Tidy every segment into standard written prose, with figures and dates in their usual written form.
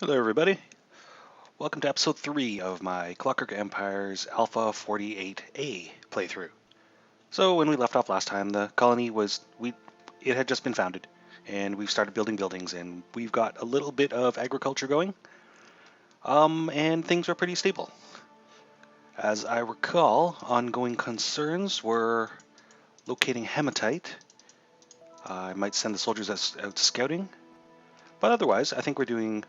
Hello everybody, welcome to episode 3 of my Clockwork Empires Alpha 48A playthrough. So when we left off last time, the colony it had just been founded, and we've started building buildings, and we've got a little bit of agriculture going, and things are pretty stable. As I recall, ongoing concerns were locating hematite. I might send the soldiers out scouting, but otherwise I think we're doing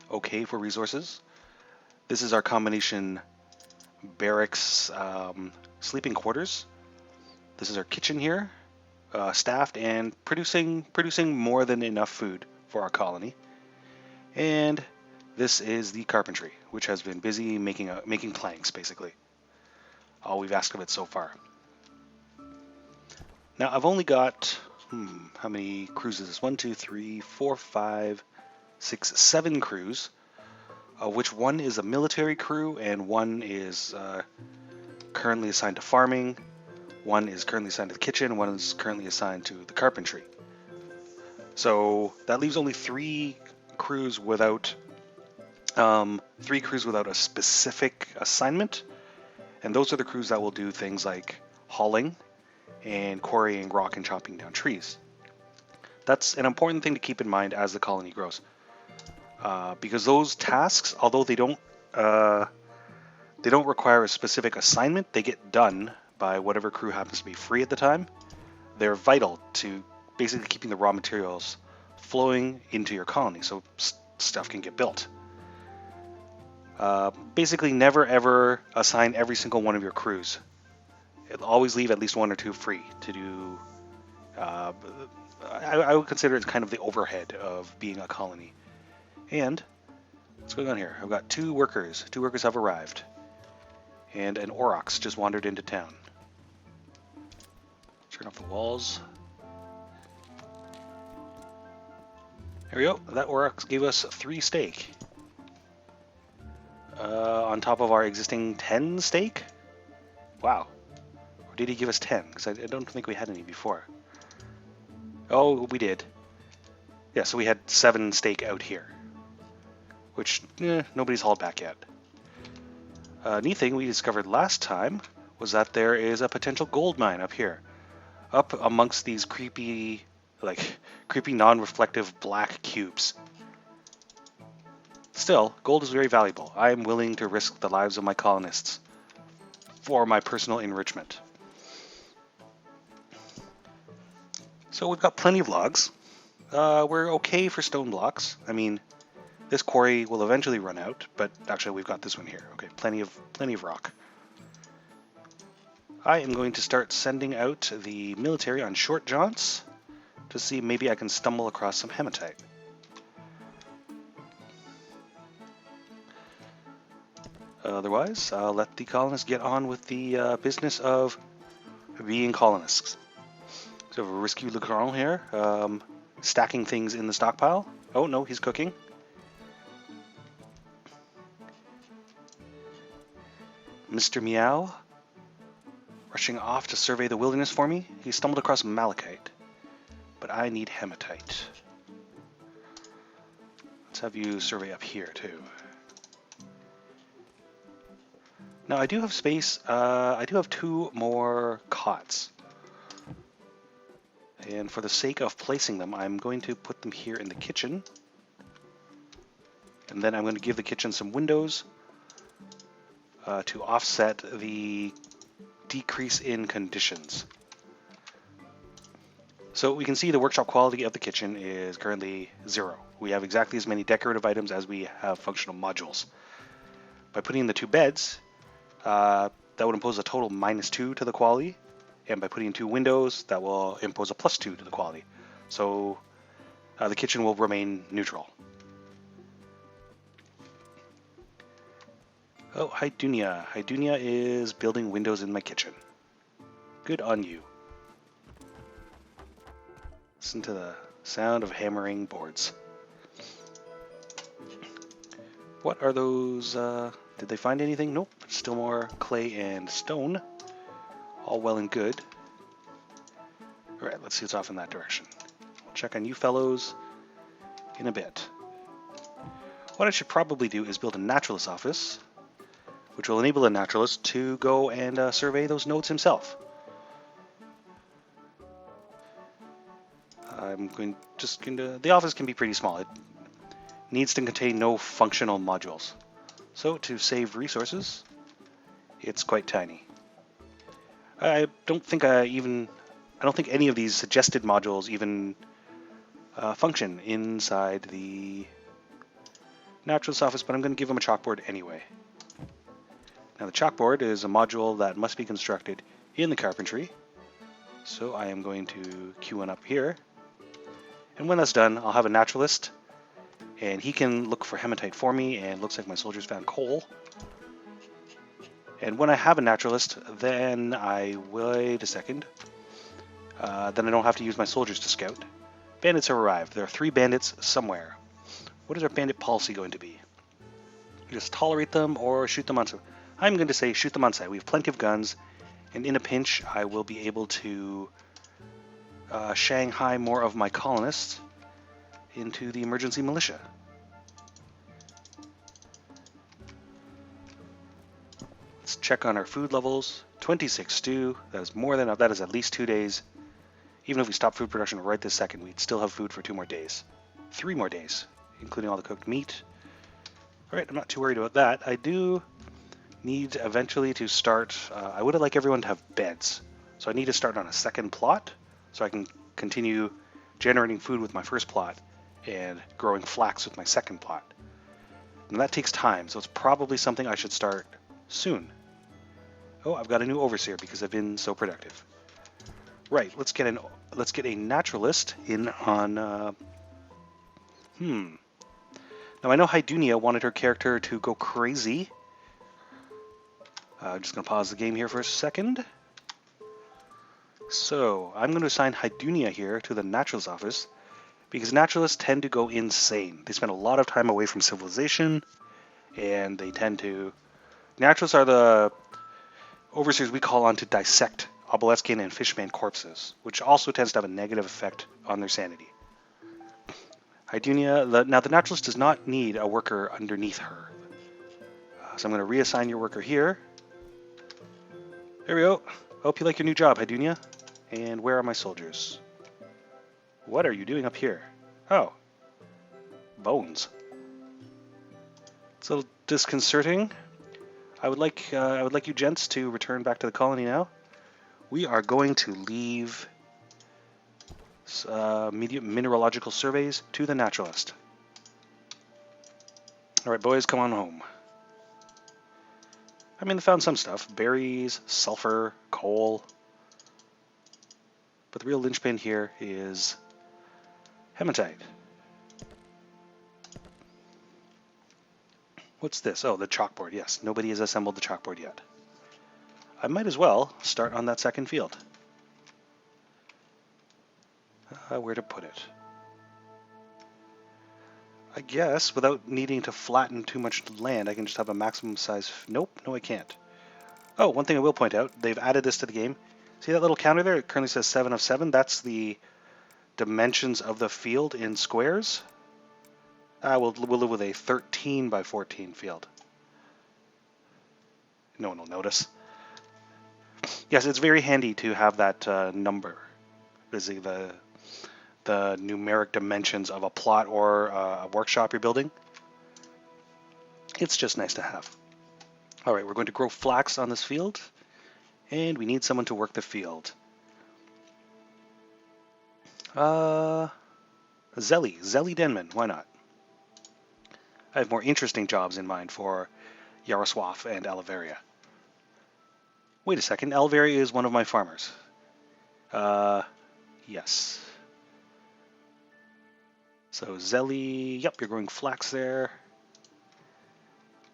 okay for resources. This is our combination barracks sleeping quarters. This is our kitchen here, staffed and producing more than enough food for our colony. And this is the carpentry, which has been busy making planks, basically. All we've asked of it so far. Now I've only got how many crews is this? 1, 2, 3, 4, 5, 6, 7 crews, of which one is a military crew and one is currently assigned to farming. One is currently assigned to the kitchen, one is currently assigned to the carpentry. So that leaves only 3 crews without a specific assignment, and those are the crews that will do things like hauling and quarrying rock and chopping down trees. That's an important thing to keep in mind as the colony grows, because those tasks, although they don't require a specific assignment, they get done by whatever crew happens to be free at the time. They're vital to basically keeping the raw materials flowing into your colony so stuff can get built. Basically, never ever assign every single one of your crews. Always leave at least 1 or 2 free to do. I would consider it kind of the overhead of being a colony. And what's going on here? I've got 2 workers. 2 workers have arrived. And an aurochs just wandered into town. Turn off the walls. There we go. That aurochs gave us 3 steak. On top of our existing 10 steak? Wow. Or did he give us 10? Because I don't think we had any before. Oh, we did. Yeah, so we had 7 steak out here. Which, nobody's hauled back yet. Neat thing we discovered last time was that there is a potential gold mine up here. Up amongst these creepy non-reflective black cubes. Still, gold is very valuable. I am willing to risk the lives of my colonists for my personal enrichment. So we've got plenty of logs. We're okay for stone blocks. I mean, this quarry will eventually run out, but actually we've got this one here. Okay, plenty of rock. I am going to start sending out the military on short jaunts to see maybe I can stumble across some hematite. Otherwise, I'll let the colonists get on with the business of being colonists. So we have a Risky Le Grand here, stacking things in the stockpile. Oh no, he's cooking. Mr. Meow, rushing off to survey the wilderness for me. He stumbled across malachite, but I need hematite. Let's have you survey up here too. Now I do have space. I do have 2 more cots. And for the sake of placing them, I'm going to put them here in the kitchen. And then I'm going to give the kitchen some windows to offset the decrease in conditions. So we can see the workshop quality of the kitchen is currently 0. We have exactly as many decorative items as we have functional modules. By putting in the 2 beds, that would impose a total -2 to the quality. And by putting in 2 windows, that will impose a +2 to the quality. So the kitchen will remain neutral. Oh, hi Dunia. Hi Dunia is building windows in my kitchen. Good on you. Listen to the sound of hammering boards. What are those? Did they find anything? Nope. Still more clay and stone. All well and good. Alright, let's see what's off in that direction. We'll check on you fellows in a bit. What I should probably do is build a naturalist office, which will enable a naturalist to go and survey those nodes himself. The office can be pretty small. It needs to contain no functional modules. So to save resources, it's quite tiny. I don't think any of these suggested modules even function inside the naturalist office, but I'm going to give them a chalkboard anyway. Now the chalkboard is a module that must be constructed in the carpentry, so I am going to queue one up here. And when that's done, I'll have a naturalist, and he can look for hematite for me, and looks like my soldiers found coal. And when I have a naturalist, then wait a second. Then I don't have to use my soldiers to scout. Bandits have arrived. There are 3 bandits somewhere. What is our bandit policy going to be? Just tolerate them or shoot them on sight? I'm going to say shoot them on sight. We have plenty of guns, and in a pinch, I will be able to Shanghai more of my colonists into the emergency militia. Let's check on our food levels. 26 stew. That is more than enough. That is at least 2 days. Even if we stop food production right this second, we'd still have food for 2 more days. 3 more days, including all the cooked meat. Alright, I'm not too worried about that. I do need eventually to start... I would like everyone to have beds. So I need to start on a second plot, so I can continue generating food with my first plot and growing flax with my second plot. And that takes time, so it's probably something I should start soon. Oh, I've got a new overseer because I've been so productive. Right, let's get a naturalist in on... Now I know Hydunia wanted her character to go crazy. I'm just going to pause the game here for a second. So, I'm going to assign Hydunia here to the naturalist office, because naturalists tend to go insane. They spend a lot of time away from civilization, and they tend to... Naturalists are the overseers we call on to dissect Obeliscan and Fishman corpses, which also tends to have a negative effect on their sanity. Hydunia, now the naturalist does not need a worker underneath her. So I'm going to reassign your worker here. There we go. Hope you like your new job, Hydunia. And where are my soldiers? What are you doing up here? Oh. Bones. It's a little disconcerting. I would like you gents to return back to the colony now. We are going to leave mineralogical surveys to the naturalist. Alright, boys, come on home. I mean, they found some stuff. Berries, sulfur, coal. But the real linchpin here is hematite. What's this? Oh, the chalkboard. Yes, nobody has assembled the chalkboard yet. I might as well start on that second field. Where to put it? I guess without needing to flatten too much land, I can just have a maximum size. Nope, no I can't. Oh, one thing I will point out, they've added this to the game. See that little counter there? It currently says 7 of 7. That's the dimensions of the field in squares. We'll live with a 13 by 14 field. No one will notice. Yes, it's very handy to have that number. Basically the numeric dimensions of a plot or a workshop you're building. It's just nice to have. Alright, we're going to grow flax on this field. And we need someone to work the field. Zelly Denman, why not? I have more interesting jobs in mind for Yaroswaf and Aliveria. Wait a second, Aliveria is one of my farmers. Yes. So Zelly, yep, you're growing flax there.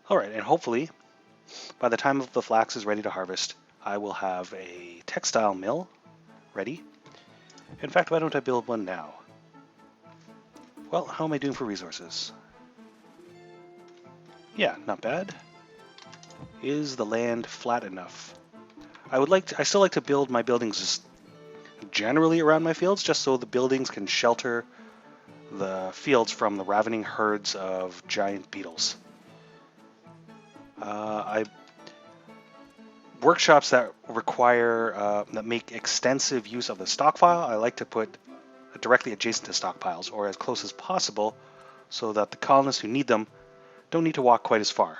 Alright, and hopefully, by the time the flax is ready to harvest, I will have a textile mill ready. In fact, why don't I build one now? Well, how am I doing for resources? Yeah, not bad. Is the land flat enough? I still like to build my buildings just generally around my fields, just so the buildings can shelter the fields from the ravening herds of giant beetles. Workshops that require that make extensive use of the stockpile, I like to put directly adjacent to stockpiles or as close as possible so that the colonists who need them don't need to walk quite as far.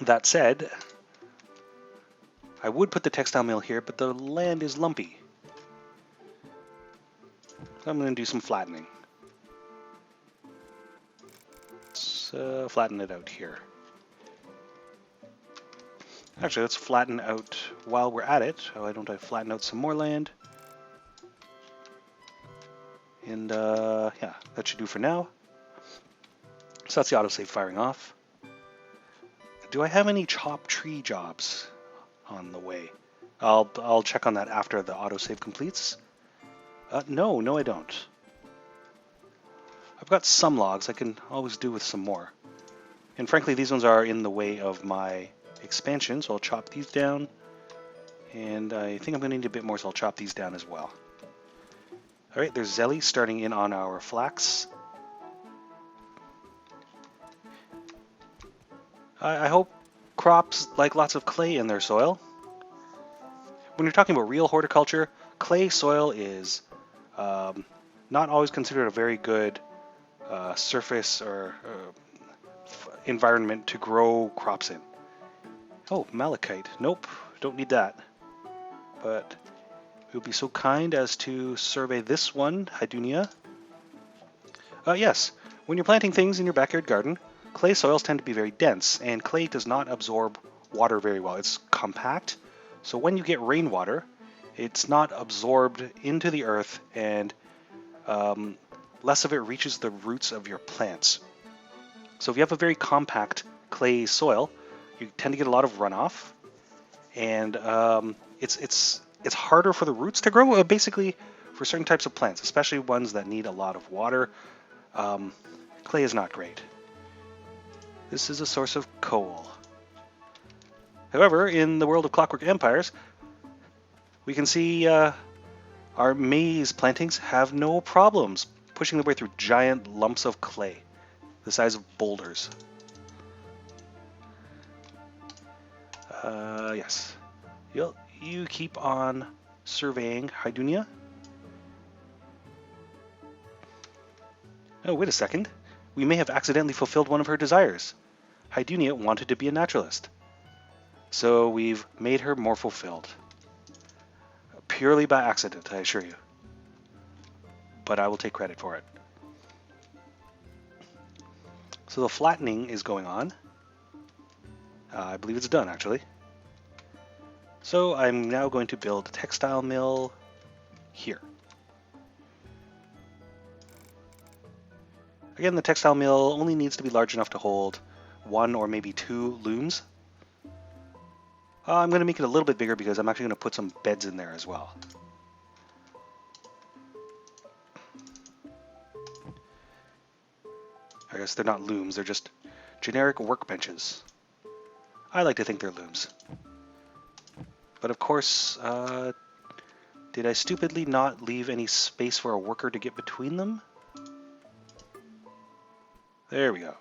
That said, I would put the textile mill here, but the land is lumpy. So I'm going to do some flattening. Let's flatten it out here. Actually, let's flatten out while we're at it. Why don't I flatten out some more land? And yeah, that should do for now. So that's the autosave firing off. Do I have any chop tree jobs on the way? I'll check on that after the autosave completes. No, I don't. I've got some logs. I can always do with some more. And frankly, these ones are in the way of my expansion, so I'll chop these down. And I think I'm going to need a bit more, so I'll chop these down as well. Alright, there's Zelly starting in on our flax. I hope crops like lots of clay in their soil. When you're talking about real horticulture, clay soil is not always considered a very good surface or environment to grow crops in. Oh, malachite. Nope, don't need that. But you'll be so kind as to survey this one, Hydunia. Yes, when you're planting things in your backyard garden, clay soils tend to be very dense, and clay does not absorb water very well. It's compact, so when you get rainwater, it's not absorbed into the earth, and less of it reaches the roots of your plants. So if you have a very compact clay soil, you tend to get a lot of runoff, and it's harder for the roots to grow, basically for certain types of plants, especially ones that need a lot of water. Clay is not great. This is a source of coal. However, in the world of Clockwork Empires, we can see our maize plantings have no problems pushing their way through giant lumps of clay, the size of boulders. Yes. You keep on surveying Hydunia. Oh, wait a second. We may have accidentally fulfilled one of her desires. Hydunia wanted to be a naturalist. So we've made her more fulfilled. Purely by accident, I assure you. But I will take credit for it. So the flattening is going on. I believe it's done, actually. So I'm now going to build a textile mill here. Again, the textile mill only needs to be large enough to hold 1 or maybe 2 looms. I'm going to make it a little bit bigger because I'm actually going to put some beds in there as well. I guess they're not looms, they're just generic workbenches. I like to think they're looms. But of course, did I stupidly not leave any space for a worker to get between them? There we go.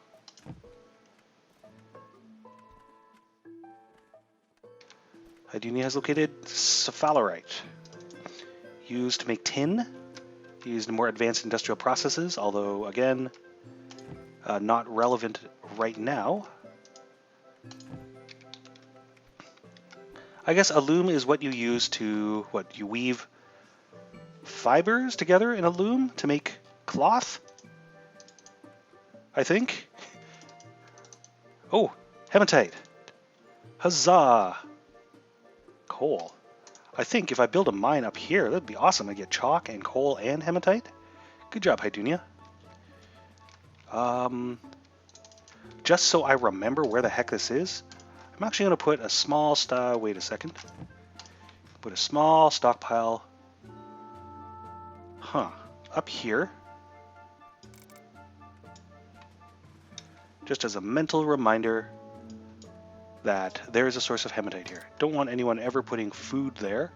Hydunia has located cephalerite, used to make tin, used in more advanced industrial processes, although again, not relevant right now. I guess a loom is what you use to, you weave fibers together in a loom to make cloth? I think. Oh, hematite. Huzzah! Coal. I think if I build a mine up here, that'd be awesome. I get chalk and coal and hematite. Good job, Hydunia. Just so I remember where the heck this is, I'm actually going to put a small wait a second. Put a small stockpile. Up here. Just as a mental reminder that there is a source of hematite here. Don't want anyone ever putting food there.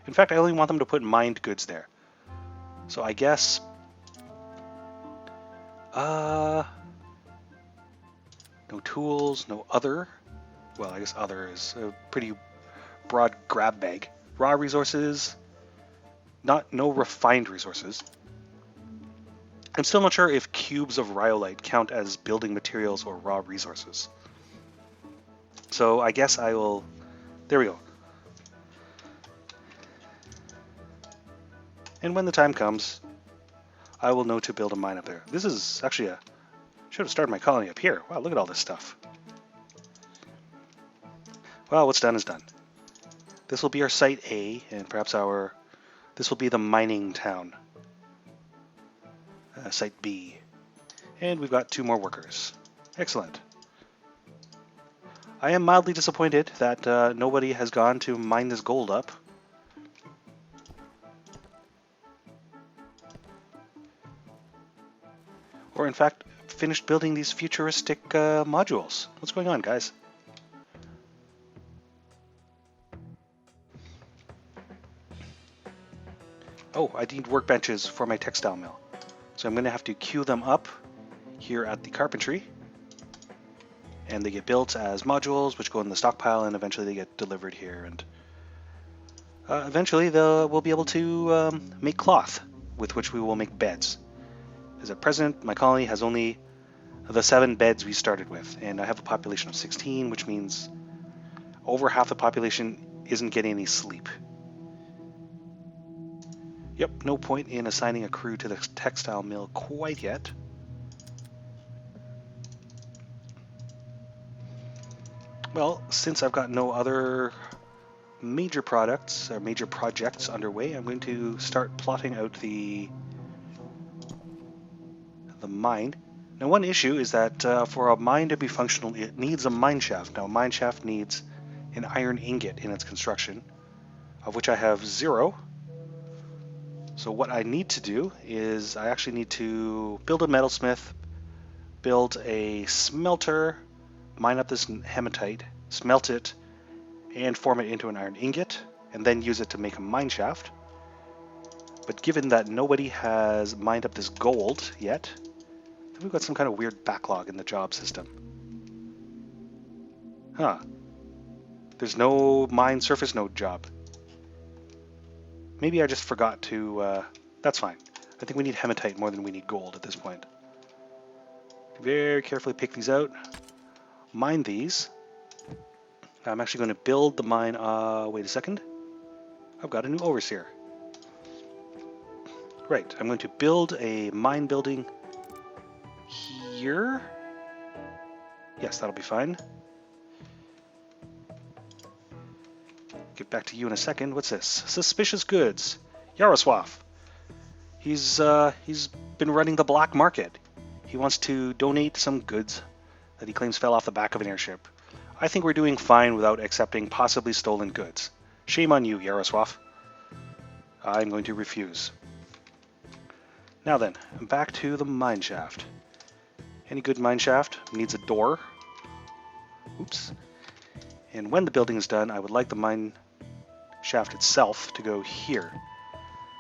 In fact, I only want them to put mined goods there. So I guess... no tools, no other. Well, I guess other is a pretty broad grab bag. Raw resources, no refined resources. I'm still not sure if cubes of rhyolite count as building materials or raw resources. So I guess I will... There we go. And when the time comes, I will know to build a mine up there. This is actually a... Should have started my colony up here. Wow, look at all this stuff. Well, what's done is done. This will be our site A, and perhaps our... This will be the mining town. Site B. And we've got 2 more workers. Excellent. I am mildly disappointed that nobody has gone to mine this gold up. Or in fact, finished building these futuristic modules. What's going on, guys? Oh, I need workbenches for my textile mill. So I'm going to have to queue them up here at the carpentry. And they get built as modules, which go in the stockpile, and eventually they get delivered here. And eventually we'll be able to make cloth, with which we will make beds. As at present, my colony has only the 7 beds we started with, and I have a population of 16, which means over half the population isn't getting any sleep. Yep, no point in assigning a crew to the textile mill quite yet. Well, since I've got no other major products or major projects underway, I'm going to start plotting out the mine. Now, one issue is that for a mine to be functional, it needs a mine shaft. Now, a mine shaft needs an iron ingot in its construction, of which I have 0. So what I need to do is I actually need to build a metalsmith, build a smelter, mine up this hematite, smelt it, and form it into an iron ingot, and then use it to make a mine shaft. But given that nobody has mined up this gold yet, then we've got some kind of weird backlog in the job system. Huh. There's no mine surface node job. Maybe I just forgot to... that's fine. I think we need hematite more than we need gold at this point. Very carefully pick these out. Mine these. I'm actually going to build the mine... wait a second. I've got a new overseer. Right, I'm going to build a mine building here. Yes, that'll be fine. Get back to you in a second. What's this? Suspicious goods. Yaroswaf. He's been running the black market. He wants to donate some goods that he claims fell off the back of an airship. I think we're doing fine without accepting possibly stolen goods. Shame on you, Yaroswaf. I'm going to refuse. Now then, back to the mine shaft. Any good mine shaft needs a door. Oops. And when the building is done, I would like the mine shaft itself to go here.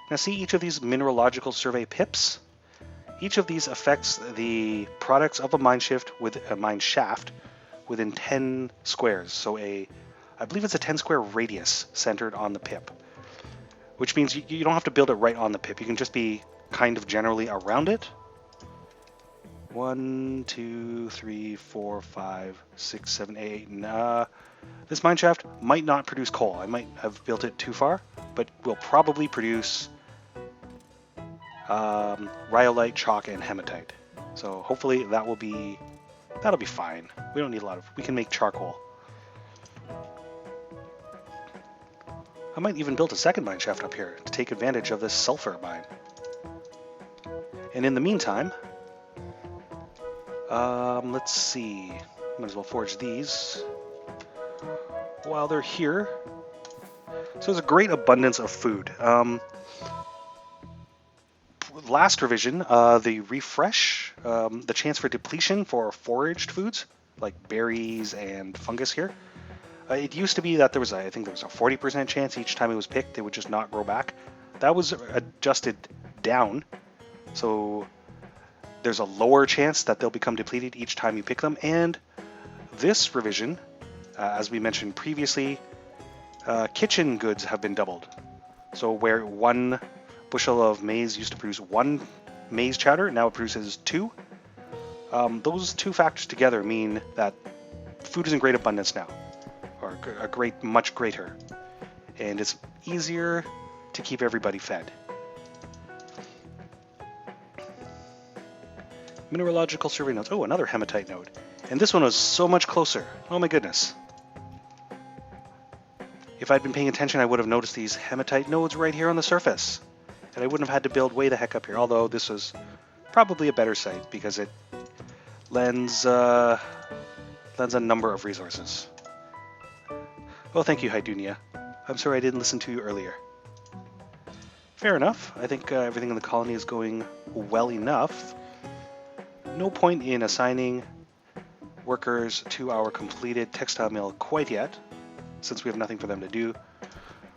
Now see each of these mineralogical survey pips? Each of these affects the products of a mine shaft within 10 squares. So I believe it's a 10 square radius centered on the pip. Which means you don't have to build it right on the pip. You can just be kind of generally around it. 1, 2, 3, 4, 5, 6, 7, 8. Nah. This mine shaft might not produce coal. I might have built it too far, but will probably produce rhyolite, chalk, and hematite. So hopefully that'll be fine. We don't need a lot of... We can make charcoal. I might even build a second mine shaft up here to take advantage of this sulfur mine. And in the meantime, let's see. Might as well forge these while they're here. So there's a great abundance of food. Last revision, the refresh, the chance for depletion for foraged foods, like berries and fungus here. It used to be that I think there was a 40% chance each time it was picked, it would just not grow back. That was adjusted down. So there's a lower chance that they'll become depleted each time you pick them. And this revision, as we mentioned previously, kitchen goods have been doubled. So where 1 bushel of maize used to produce 1 maize chowder, now it produces 2. Those 2 factors together mean that food is in great abundance now, or much greater, and it's easier to keep everybody fed. Mineralogical survey notes. Oh, another hematite node. And this one was so much closer. Oh my goodness. If I'd been paying attention, I would have noticed these hematite nodes right here on the surface. And I wouldn't have had to build way the heck up here, although this was probably a better site because it lends a number of resources. Well, thank you, Hydunia. I'm sorry I didn't listen to you earlier. Fair enough. I think everything in the colony is going well enough. No point in assigning workers to our completed textile mill quite yet, since we have nothing for them to do.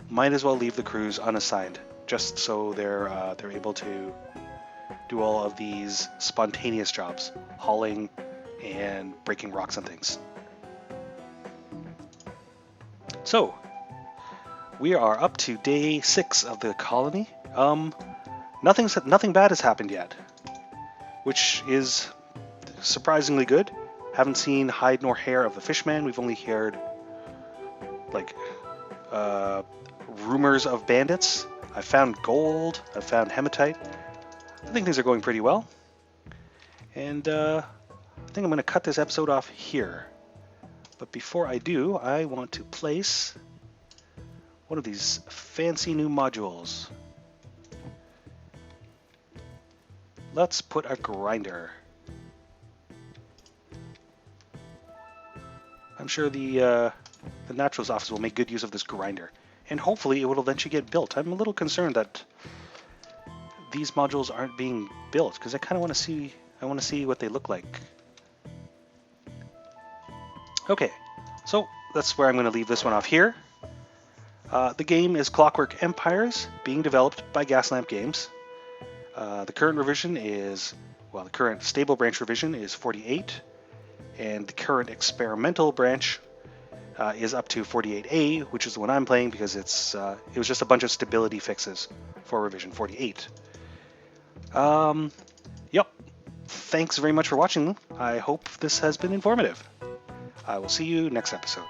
Might as well leave the crews unassigned, just so they're able to do all of these spontaneous jobs, hauling and breaking rocks and things. So, we are up to day 6 of the colony. Nothing bad has happened yet, which is surprisingly good. Haven't seen hide nor hair of the fishman. We've only heard like rumors of bandits. I found gold. I found hematite. I think things are going pretty well. And I think I'm going to cut this episode off here. But before I do, I want to place one of these fancy new modules. Let's put a grinder. I'm sure the Naturals office will make good use of this grinder, and hopefully it will eventually get built. I'm a little concerned that these modules aren't being built because I kind of want to see. I want to see what they look like. Okay, so that's where I'm going to leave this one off here. The game is Clockwork Empires, being developed by Gaslamp Games. The current revision is, well, the current stable branch revision is 48, and the current experimental branch is up to 48A, which is the one I'm playing because it was just a bunch of stability fixes for revision 48. Yep. Thanks very much for watching. I hope this has been informative. I will see you next episode.